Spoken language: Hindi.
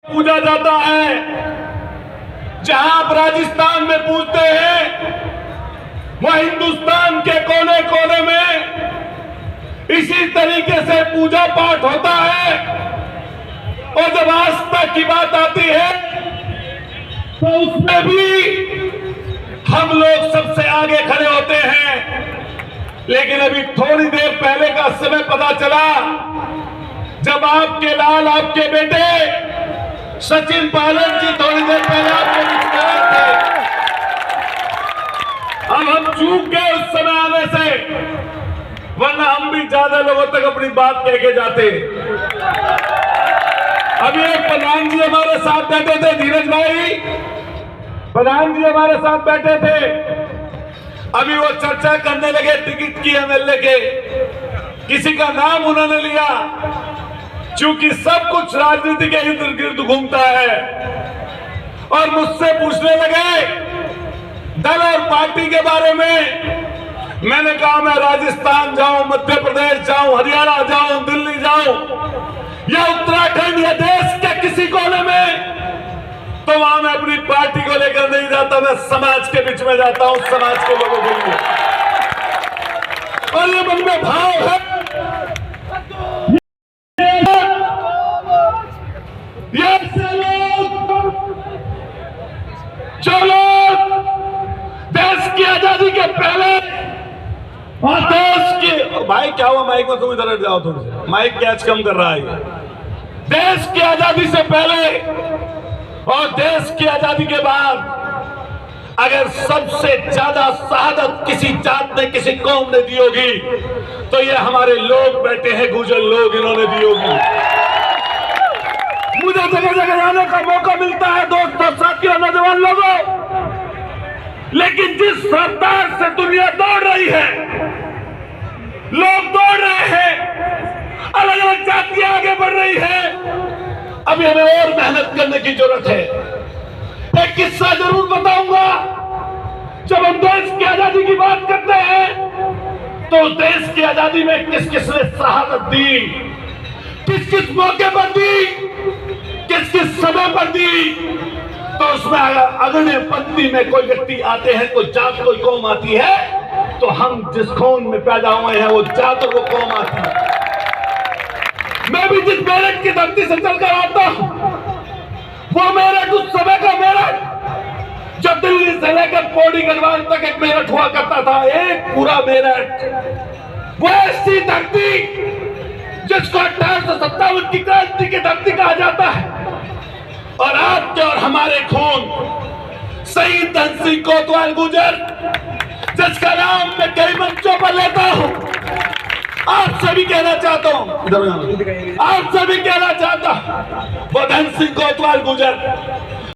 पूजा जाता है। जहां आप राजस्थान में पूजते हैं, वह हिंदुस्तान के कोने कोने में इसी तरीके से पूजा पाठ होता है। और जब आस्था की बात आती है तो उसमें भी हम लोग सबसे आगे खड़े होते हैं। लेकिन अभी थोड़ी देर पहले का समय पता चला, जब आपके लाल, आपके बेटे सचिन पायलट जी थोड़ी देर पहले आपके बीच में थे। अब हम चूक गए उस समय आने से, वरना हम भी ज्यादा लोगों तक अपनी बात कह के जाते। अभी एक प्रधान जी हमारे साथ बैठे थे, धीरज भाई प्रधान जी हमारे साथ बैठे थे। अभी वो चर्चा करने लगे टिकट की, एमएलए के, किसी का नाम उन्होंने लिया। क्योंकि सब कुछ राजनीति के इर्द गिर्द घूमता है, और मुझसे पूछने लगे दल और पार्टी के बारे में। मैंने कहा मैं राजस्थान जाऊं, मध्य प्रदेश जाऊं, हरियाणा जाऊं, दिल्ली जाऊं या उत्तराखंड या देश के किसी कोने में, तो वहां मैं अपनी पार्टी को लेकर नहीं जाता, मैं समाज के बीच में जाता हूं, समाज के लोगों के लिए। और ये मन में भाव है, जो लोग देश की आजादी के पहले और देश की, भाई क्या हुआ माइक में, तुम इधर हट जाओ, थोड़ी सी माइक कैच कम कर रहा है। देश की आजादी से पहले और देश की आजादी के बाद अगर सबसे ज्यादा शहादत किसी जात ने, किसी कौम ने दी होगी, तो ये हमारे लोग बैठे हैं, गुर्जर लोग, इन्होंने दी होगी। मुझे जगह जगह जाने का मौका मिलता है दोस्तों, साथियों, नौजवान लोगों, लेकिन जिस रफ्तार से दुनिया दौड़ रही है, लोग दौड़ रहे हैं, अलग अलग जातियां आगे बढ़ रही हैं, अभी हमें और मेहनत करने की जरूरत है। एक किस्सा जरूर बताऊंगा। जब हम देश की आजादी की बात करते हैं तो देश की आजादी में किस किस ने शहादत दी, किस किस मौके पर दी, किस किस समय पर दी, तो उसमें अगले पंक्ति में कोई व्यक्ति आते हैं, कोई जात, कोई कौम आती है, तो हम जिस खून में पैदा हुए हैं वो जात और वो कौम आती है। मैं भी जिस मेरठ की धरती से चलकर आता हूं, वो मेरठ उस समय का मेरठ जब दिल्ली से लेकर पौड़ी गढ़वाल तक एक मेरठ हुआ करता था, एक पूरा मेरठ। वो ऐसी धरती जिसको 1857 की क्रांति की धरती कहा जाता है। और आपके और हमारे खून शहीद धन सिंह कोतवाल गुर्जर, जिसका नाम मैं कई मंचों पर लेता हूं, आपसे भी कहना चाहता हूं, आपसे भी कहना चाहता हूं, वो धन सिंह कोतवाल गुर्जर